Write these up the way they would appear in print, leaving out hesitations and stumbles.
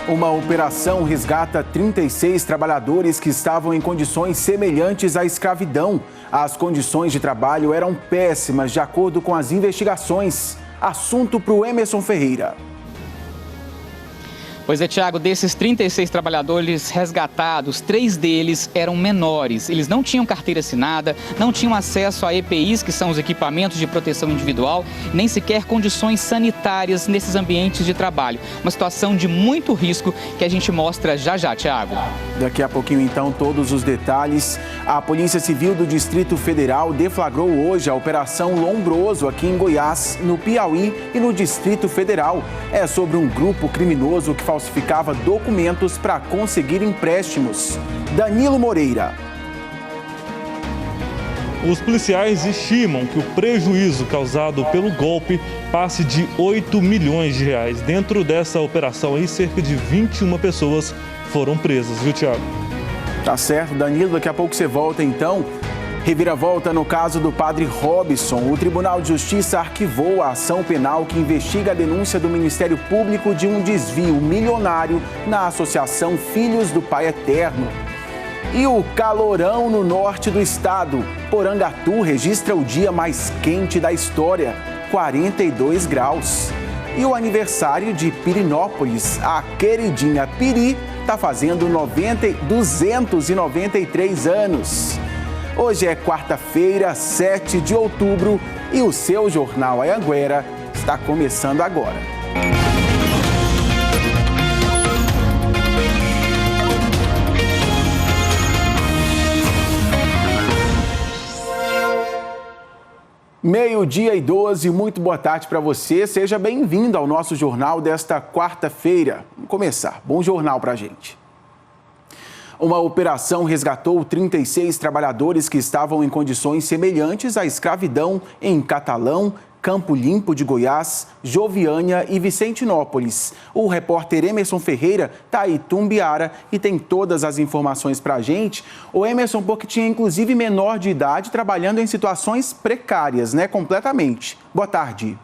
Uma operação resgata 36 trabalhadores que estavam em condições semelhantes à escravidão. As condições de trabalho eram péssimas, de acordo com as investigações. Assunto para o Emerson Ferreira. Pois é, Tiago, desses 36 trabalhadores resgatados, 3 deles eram menores. Eles não tinham carteira assinada, não tinham acesso a EPIs, que são os equipamentos de proteção individual, nem sequer condições sanitárias nesses ambientes de trabalho. Uma situação de muito risco que a gente mostra já já, Tiago. Daqui a pouquinho, então, todos os detalhes. A Polícia Civil do Distrito Federal deflagrou hoje a Operação Lombroso aqui em Goiás, no Piauí e no Distrito Federal. É sobre um grupo criminoso que falsificava documentos para conseguir empréstimos. Danilo Moreira. Os policiais estimam que o prejuízo causado pelo golpe passe de 8 milhões de reais. Dentro dessa operação aí, cerca de 21 pessoas foram presas, viu, Tiago? Tá certo, Danilo. Daqui a pouco você volta, então. Reviravolta no caso do padre Robson. O Tribunal de Justiça arquivou a ação penal que investiga a denúncia do Ministério Público de um desvio milionário na Associação Filhos do Pai Eterno. E o calorão no norte do estado. Porangatu registra o dia mais quente da história, 42 graus. E o aniversário de Pirinópolis, a queridinha Piri, está fazendo 293 anos. Hoje é quarta-feira, 7 de outubro, e o seu Jornal Anhanguera está começando agora. Meio-dia e 12, muito boa tarde para você. Seja bem-vindo ao nosso jornal desta quarta-feira. Vamos começar. Bom jornal para a gente. Uma operação resgatou 36 trabalhadores que estavam em condições semelhantes à escravidão em Catalão, Campo Limpo de Goiás, Joviânia e Vicentinópolis. O repórter Emerson Ferreira está em Itumbiara e tem todas as informações para a gente. O Emerson, porque tinha inclusive menor de idade trabalhando em situações precárias, né? Completamente. Boa tarde.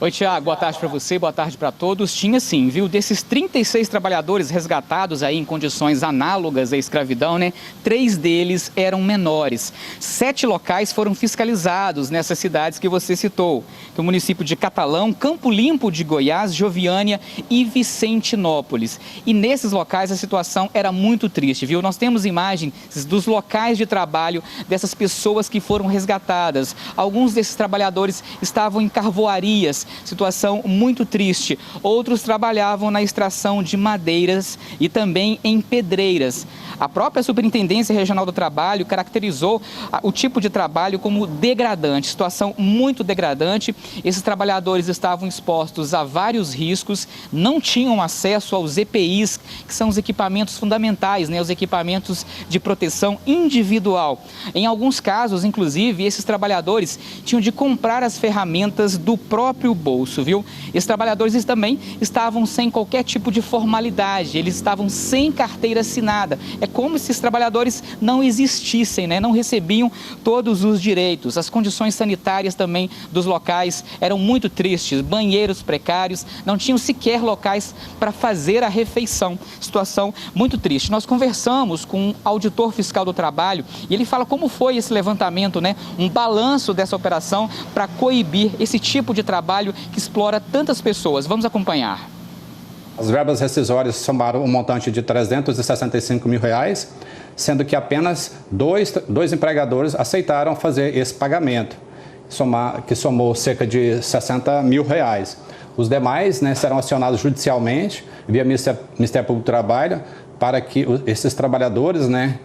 Oi, Tiago, boa tarde para você, boa tarde para todos. Tinha sim, viu? Desses 36 trabalhadores resgatados aí em condições análogas à escravidão, né? 3 deles eram menores. 7 locais foram fiscalizados nessas cidades que você citou, que é o município de Catalão, Campo Limpo de Goiás, Joviânia e Vicentinópolis. E nesses locais a situação era muito triste, viu? Nós temos imagens dos locais de trabalho dessas pessoas que foram resgatadas. Alguns desses trabalhadores estavam em carvoarias, situação muito triste. Outros trabalhavam na extração de madeiras e também em pedreiras. A própria Superintendência Regional do Trabalho caracterizou o tipo de trabalho como degradante, situação muito degradante. Esses trabalhadores estavam expostos a vários riscos, não tinham acesso aos EPIs, que são os equipamentos fundamentais, né? Os equipamentos de proteção individual. Em alguns casos, inclusive, esses trabalhadores tinham de comprar as ferramentas do próprio bolso, viu? Esses trabalhadores também estavam sem qualquer tipo de formalidade, eles estavam sem carteira assinada. É como se esses trabalhadores não existissem, né? Não recebiam todos os direitos. As condições sanitárias também dos locais eram muito tristes, banheiros precários, não tinham sequer locais para fazer a refeição. Situação muito triste. Nós conversamos com um auditor fiscal do trabalho e ele fala como foi esse levantamento, né? Um balanço dessa operação para coibir esse tipo de trabalho que explora tantas pessoas. Vamos acompanhar. As verbas rescisórias somaram um montante de R$ 365 mil, sendo que apenas dois empregadores aceitaram fazer esse pagamento, que somou cerca de 60 mil reais. Os demais, né, serão acionados judicialmente, via Ministério Público do Trabalho, para que esses trabalhadores, né,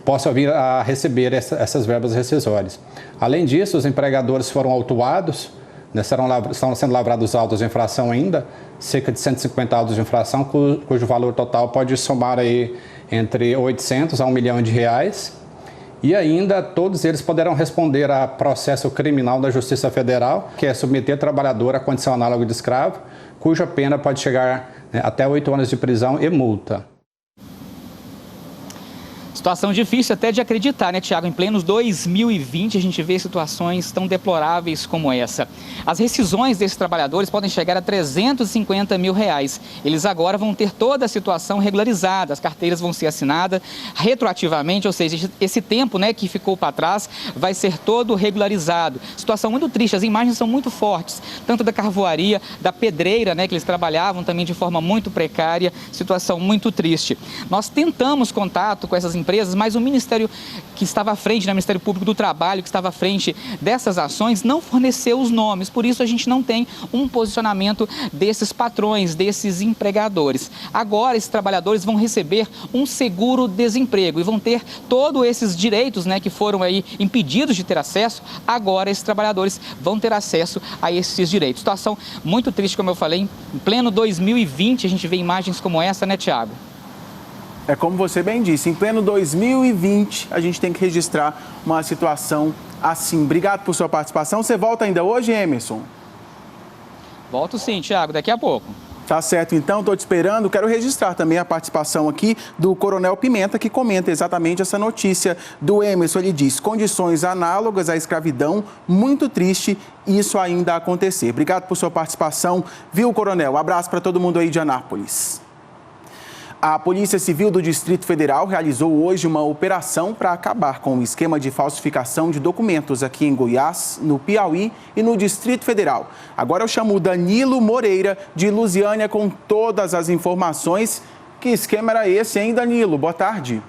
possam vir a receber essas verbas rescisórias. Além disso, os empregadores foram autuados, né, estão sendo lavrados autos de infração ainda, cerca de 150 autos de infração, cujo valor total pode somar aí entre 800 a 1 milhão de reais. E ainda todos eles poderão responder a processo criminal da Justiça Federal, que é submeter trabalhador a condição análoga de escravo, cuja pena pode chegar, né, até 8 anos de prisão e multa. Situação difícil até de acreditar, né, Tiago? Em plenos 2020, a gente vê situações tão deploráveis como essa. As rescisões desses trabalhadores podem chegar a R$350 mil. Eles agora vão ter toda a situação regularizada, as carteiras vão ser assinadas retroativamente, ou seja, esse tempo, né, que ficou para trás vai ser todo regularizado. Situação muito triste, as imagens são muito fortes, tanto da carvoaria, da pedreira, né, que eles trabalhavam também de forma muito precária, situação muito triste. Nós tentamos contato com essas empresas, mas o Ministério que estava à frente, né, o Ministério Público do Trabalho, que estava à frente dessas ações, não forneceu os nomes. Por isso, a gente não tem um posicionamento desses patrões, desses empregadores. Agora, esses trabalhadores vão receber um seguro-desemprego e vão ter todos esses direitos, né, que foram aí impedidos de ter acesso. Agora, esses trabalhadores vão ter acesso a esses direitos. Situação muito triste, como eu falei, em pleno 2020, a gente vê imagens como essa, né, Tiago? É como você bem disse, em pleno 2020 a gente tem que registrar uma situação assim. Obrigado por sua participação. Você volta ainda hoje, Emerson? Volto sim, Tiago, daqui a pouco. Tá certo, então, estou te esperando. Quero registrar também a participação aqui do Coronel Pimenta, que comenta exatamente essa notícia do Emerson. Ele diz: condições análogas à escravidão, muito triste isso ainda acontecer. Obrigado por sua participação, viu, Coronel? Um abraço para todo mundo aí de Anápolis. A Polícia Civil do Distrito Federal realizou hoje uma operação para acabar com o esquema de falsificação de documentos aqui em Goiás, no Piauí e no Distrito Federal. Agora eu chamo o Danilo Moreira, de Lusiânia, com todas as informações. Que esquema era esse, hein, Danilo? Boa tarde.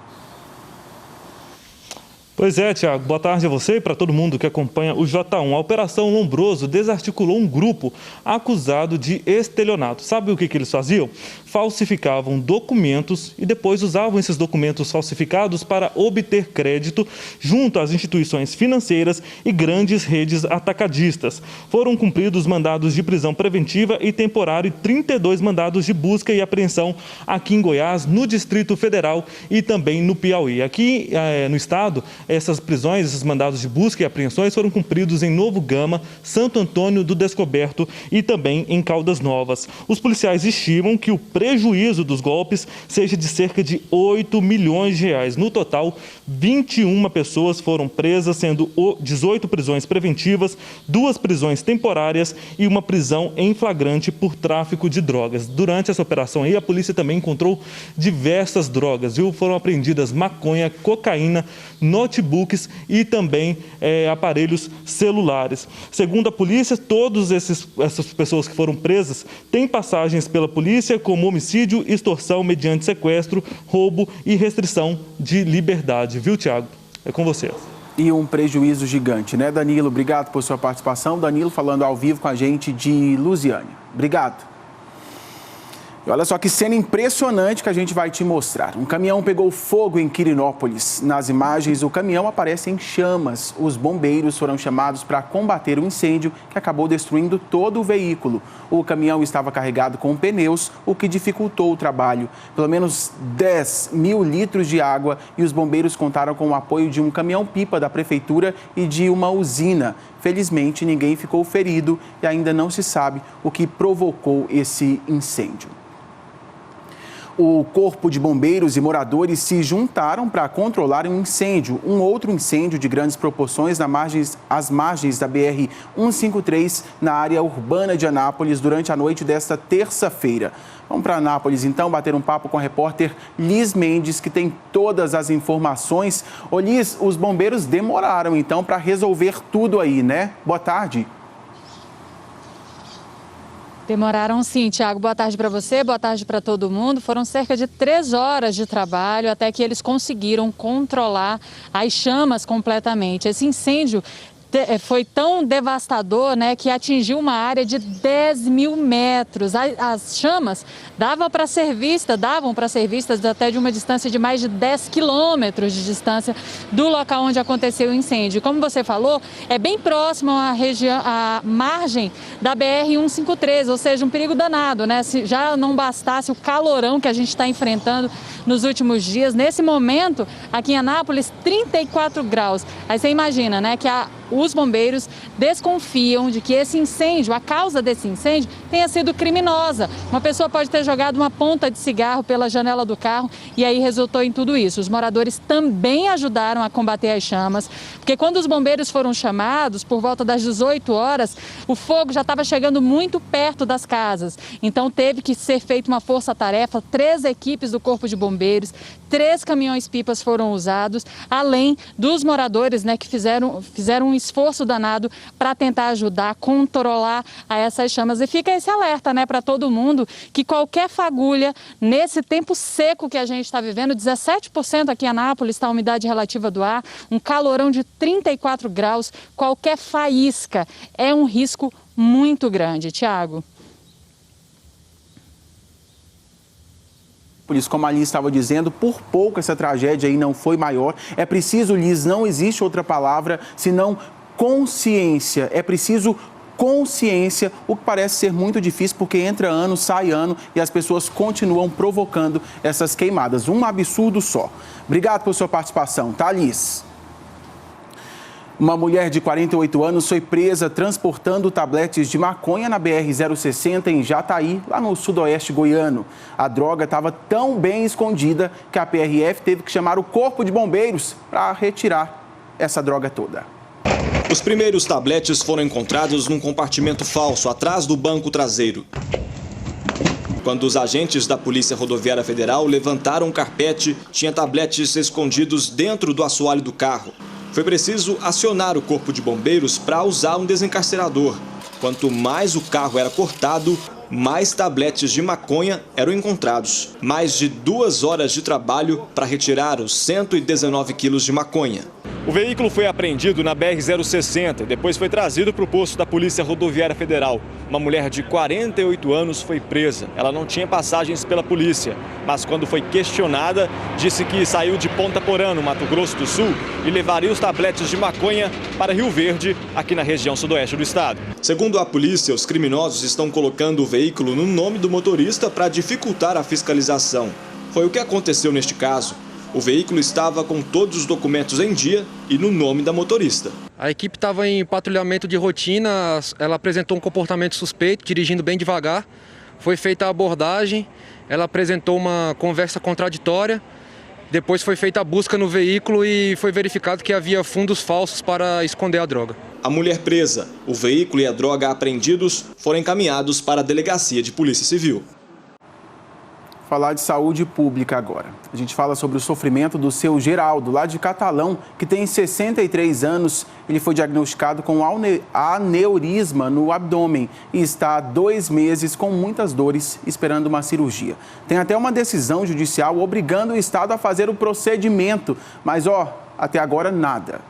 Pois é, Tiago. Boa tarde a você e para todo mundo que acompanha o J1. A Operação Lombroso desarticulou um grupo acusado de estelionato. Sabe o que eles faziam? Falsificavam documentos e depois usavam esses documentos falsificados para obter crédito junto às instituições financeiras e grandes redes atacadistas. Foram cumpridos mandados de prisão preventiva e temporária e 32 mandados de busca e apreensão aqui em Goiás, no Distrito Federal e também no Piauí. Aqui no estado, essas prisões, esses mandados de busca e apreensões foram cumpridos em Novo Gama, Santo Antônio do Descoberto e também em Caldas Novas. Os policiais estimam que o prejuízo dos golpes seja de cerca de R$8 milhões. No total, 21 pessoas foram presas, sendo 18 prisões preventivas, 2 prisões temporárias e uma prisão em flagrante por tráfico de drogas. Durante essa operação aí, a polícia também encontrou diversas drogas, viu? Foram apreendidas maconha, cocaína, notebooks e também aparelhos celulares. Segundo a polícia, todas essas pessoas que foram presas têm passagens pela polícia como homicídio, extorsão mediante sequestro, roubo e restrição de liberdade. Viu, Tiago? É com você. E um prejuízo gigante, né, Danilo? Obrigado por sua participação. Danilo falando ao vivo com a gente de Lusiânia. Obrigado. E olha só que cena impressionante que a gente vai te mostrar. Um caminhão pegou fogo em Quirinópolis. Nas imagens, o caminhão aparece em chamas. Os bombeiros foram chamados para combater o incêndio que acabou destruindo todo o veículo. O caminhão estava carregado com pneus, o que dificultou o trabalho. Pelo menos 10 mil litros de água e os bombeiros contaram com o apoio de um caminhão-pipa da prefeitura e de uma usina. Felizmente, ninguém ficou ferido e ainda não se sabe o que provocou esse incêndio. O Corpo de Bombeiros e moradores se juntaram para controlar um incêndio, um outro incêndio de grandes proporções às margens da BR-153, na área urbana de Anápolis, durante a noite desta terça-feira. Vamos para Anápolis, então, bater um papo com a repórter Liz Mendes, que tem todas as informações. Ô, Liz, os bombeiros demoraram, então, para resolver tudo aí, né? Boa tarde. Demoraram sim, Tiago. Boa tarde para você, boa tarde para todo mundo. Foram cerca de 3 horas de trabalho até que eles conseguiram controlar as chamas completamente. Esse incêndio foi tão devastador, né, que atingiu uma área de 10 mil metros. As chamas davam para ser vistas até de uma distância de mais de 10 quilômetros de distância do local onde aconteceu o incêndio. Como você falou, é bem próximo à margem da BR-153, ou seja, um perigo danado, né? Se já não bastasse o calorão que a gente está enfrentando nos últimos dias, nesse momento, aqui em Anápolis, 34 graus. Aí você imagina, né, que os bombeiros desconfiam de que esse incêndio, a causa desse incêndio, tenha sido criminosa. Uma pessoa pode ter jogado uma ponta de cigarro pela janela do carro e aí resultou em tudo isso. Os moradores também ajudaram a combater as chamas, porque quando os bombeiros foram chamados, por volta das 18 horas, o fogo já estava chegando muito perto das casas. Então teve que ser feita uma força-tarefa, 3 equipes do Corpo de Bombeiros, 3 caminhões-pipas foram usados, além dos moradores, né, que fizeram um esforço danado para tentar ajudar a controlar essas chamas. E fica esse alerta, né, para todo mundo, que qualquer fagulha, nesse tempo seco que a gente está vivendo, 17% aqui em Anápolis está a umidade relativa do ar, um calorão de 34 graus, qualquer faísca é um risco muito grande. Tiago. Por isso, como a Liz estava dizendo, por pouco essa tragédia aí não foi maior. É preciso, Liz, não existe outra palavra senão consciência. É preciso consciência, o que parece ser muito difícil porque entra ano, sai ano e as pessoas continuam provocando essas queimadas. Um absurdo só. Obrigado por sua participação, tá, Liz? Uma mulher de 48 anos foi presa transportando tabletes de maconha na BR-060 em Jataí, lá no sudoeste goiano. A droga estava tão bem escondida que a PRF teve que chamar o Corpo de Bombeiros para retirar essa droga toda. Os primeiros tabletes foram encontrados num compartimento falso, atrás do banco traseiro. Quando os agentes da Polícia Rodoviária Federal levantaram o carpete, tinha tabletes escondidos dentro do assoalho do carro. Foi preciso acionar o Corpo de Bombeiros para usar um desencarcerador. Quanto mais o carro era cortado, mais tabletes de maconha eram encontrados. Mais de 2 horas de trabalho para retirar os 119 quilos de maconha. O veículo foi apreendido na BR-060 e depois foi trazido para o posto da Polícia Rodoviária Federal. Uma mulher de 48 anos foi presa. Ela não tinha passagens pela polícia, mas quando foi questionada, disse que saiu de Ponta Porã, no Mato Grosso do Sul, e levaria os tabletes de maconha para Rio Verde, aqui na região sudoeste do estado. Segundo a polícia, os criminosos estão colocando o veículo no nome do motorista para dificultar a fiscalização. Foi o que aconteceu neste caso. O veículo estava com todos os documentos em dia e no nome da motorista. A equipe estava em patrulhamento de rotina, ela apresentou um comportamento suspeito, dirigindo bem devagar. Foi feita a abordagem, ela apresentou uma conversa contraditória. Depois foi feita a busca no veículo e foi verificado que havia fundos falsos para esconder a droga. A mulher presa, o veículo e a droga apreendidos foram encaminhados para a Delegacia de Polícia Civil. Falar de saúde pública agora. A gente fala sobre o sofrimento do seu Geraldo, lá de Catalão, que tem 63 anos. Ele foi diagnosticado com aneurisma no abdômen e está há 2 meses com muitas dores, esperando uma cirurgia. Tem até uma decisão judicial obrigando o Estado a fazer o procedimento, mas até agora nada.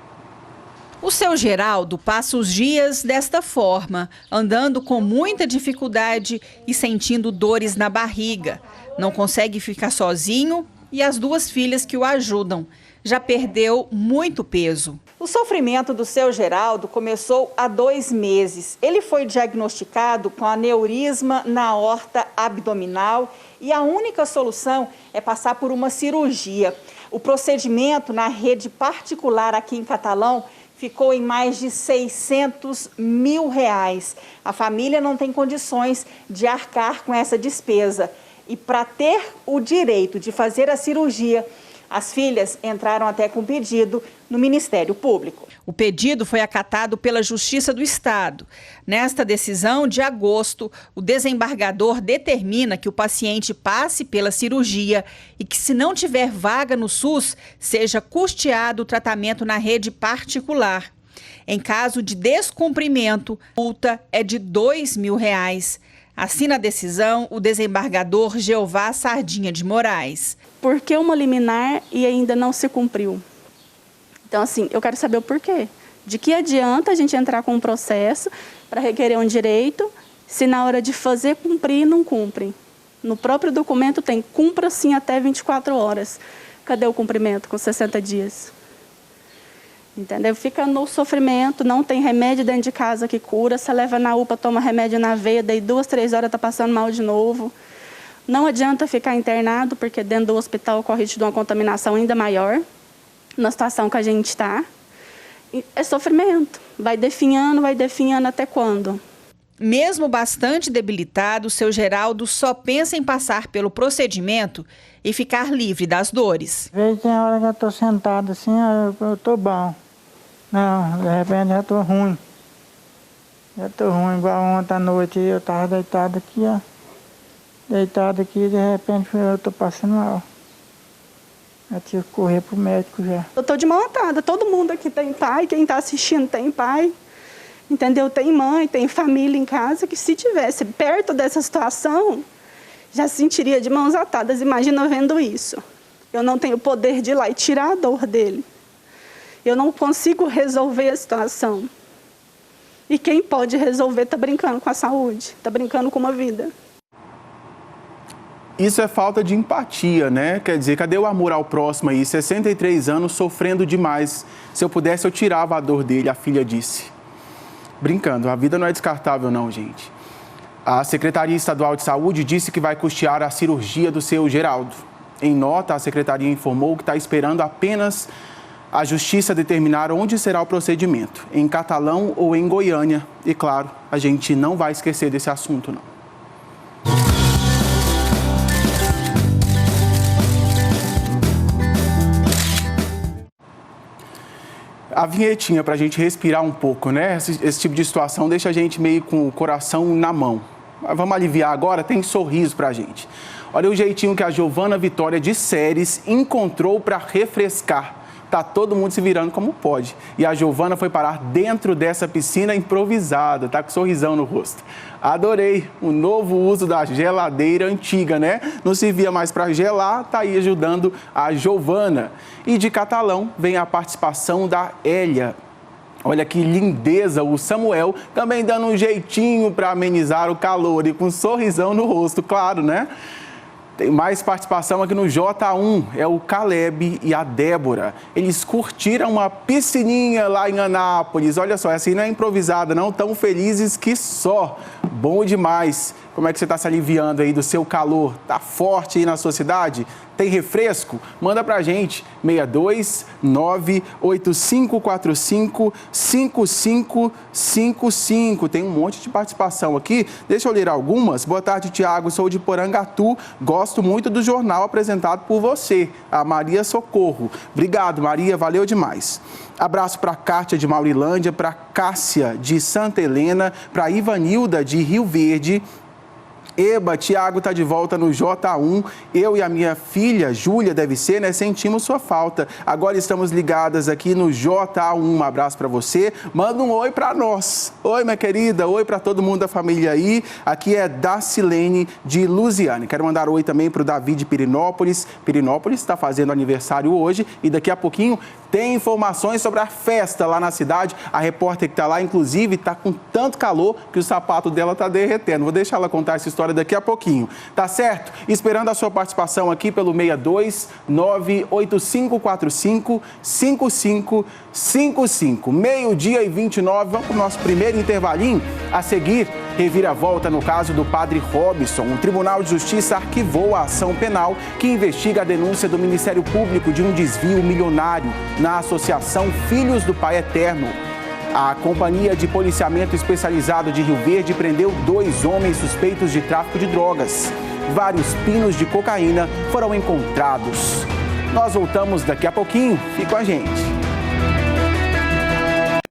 O seu Geraldo passa os dias desta forma, andando com muita dificuldade e sentindo dores na barriga. Não consegue ficar sozinho e as 2 filhas que o ajudam. Já perdeu muito peso. O sofrimento do seu Geraldo começou há 2 meses. Ele foi diagnosticado com aneurisma na aorta abdominal e a única solução é passar por uma cirurgia. O procedimento na rede particular aqui em Catalão ficou em mais de R$600 mil. A família não tem condições de arcar com essa despesa. E para ter o direito de fazer a cirurgia, as filhas entraram até com pedido no Ministério Público. O pedido foi acatado pela Justiça do Estado. Nesta decisão de agosto, o desembargador determina que o paciente passe pela cirurgia e que, se não tiver vaga no SUS, seja custeado o tratamento na rede particular. Em caso de descumprimento, a multa é de R$2 mil. Assina a decisão o desembargador Jeová Sardinha de Moraes. Por que uma liminar e ainda não se cumpriu? Então, assim, eu quero saber o porquê. De que adianta a gente entrar com um processo para requerer um direito se na hora de fazer cumprir não cumpre? No próprio documento tem cumpra sim até 24 horas. Cadê o cumprimento com 60 dias? Entendeu? Fica no sofrimento, não tem remédio dentro de casa que cura, você leva na UPA, toma remédio na veia, daí 2, 3 horas está passando mal de novo. Não adianta ficar internado, porque dentro do hospital corre de uma contaminação ainda maior, na situação que a gente está. é sofrimento. Vai definhando até quando? Mesmo bastante debilitado, seu Geraldo só pensa em passar pelo procedimento e ficar livre das dores. Às vezes tem hora que eu estou sentado assim, eu estou bom. Não, de repente já estou ruim. Já estou ruim, igual ontem à noite eu estava deitado aqui, ó. Deitado aqui, de repente eu estou passando mal. Eu tive que correr pro médico já. Eu estou de mão atada, todo mundo aqui tem pai, quem está assistindo tem pai. Entendeu? Tem mãe, tem família em casa que se tivesse perto dessa situação, já se sentiria de mãos atadas. Imagina vendo isso. Eu não tenho poder de ir lá e tirar a dor dele. Eu não consigo resolver a situação. E quem pode resolver está brincando com a saúde, está brincando com uma vida. Isso é falta de empatia, né? Quer dizer, cadê o amor ao próximo aí? 63 anos, sofrendo demais. Se eu pudesse, eu tirava a dor dele, a filha disse. Brincando, a vida não é descartável não, gente. A Secretaria Estadual de Saúde disse que vai custear a cirurgia do seu Geraldo. Em nota, a Secretaria informou que está esperando apenas a Justiça determinar onde será o procedimento, em Catalão ou em Goiânia. E claro, a gente não vai esquecer desse assunto, não. A vinhetinha para a gente respirar um pouco, né? Esse tipo de situação deixa a gente meio com o coração na mão. Mas vamos aliviar agora, tem sorriso para a gente. Olha o jeitinho que a Giovana Vitória de Séries encontrou para refrescar. Tá todo mundo se virando como pode. E a Giovana foi parar dentro dessa piscina improvisada, tá com um sorrisão no rosto. Adorei o novo uso da geladeira antiga, né? Não servia mais para gelar, tá aí ajudando a Giovana. E de Catalão vem a participação da Hélia. Olha que lindeza, o Samuel também dando um jeitinho para amenizar o calor e com um sorrisão no rosto, claro, né? Tem mais participação aqui no J1, é o Caleb e a Débora. Eles curtiram uma piscininha lá em Anápolis. Olha só, essa aí não é improvisada não, tão felizes que só. Bom demais. Como é que você está se aliviando aí do seu calor? Tá forte aí na sua cidade? Tem refresco? Manda pra gente, 629-8545-5555. Tem um monte de participação aqui. Deixa eu ler algumas. Boa tarde, Tiago. Sou de Porangatu. Gosto muito do jornal apresentado por você, a Maria Socorro. Obrigado, Maria. Valeu demais. Abraço para a Kátia de Maurilândia, para Cássia de Santa Helena, para Ivanilda de Rio Verde. Eba, Tiago está de volta no J1. Eu e a minha filha, Júlia, deve ser, né? Sentimos sua falta. Agora estamos ligadas aqui no J1. Um abraço para você. Manda um oi para nós. Oi, minha querida. Oi para todo mundo da família aí. Aqui é Dacilene de Lusiane. Quero mandar oi também para o Davi de Pirinópolis. Pirinópolis está fazendo aniversário hoje e daqui a pouquinho tem informações sobre a festa lá na cidade. A repórter que está lá, inclusive, está com tanto calor que o sapato dela está derretendo. Vou deixar ela contar essa história daqui a pouquinho. Tá certo? Esperando a sua participação aqui pelo 629-8545-5555. 12:29. Vamos para o nosso primeiro intervalinho. A seguir, reviravolta no caso do padre Robson. O Tribunal de Justiça arquivou a ação penal que investiga a denúncia do Ministério Público de um desvio milionário na Associação Filhos do Pai Eterno. A Companhia de Policiamento Especializado de Rio Verde prendeu 2 homens suspeitos de tráfico de drogas. Vários pinos de cocaína foram encontrados. Nós voltamos daqui a pouquinho. Fique com a gente.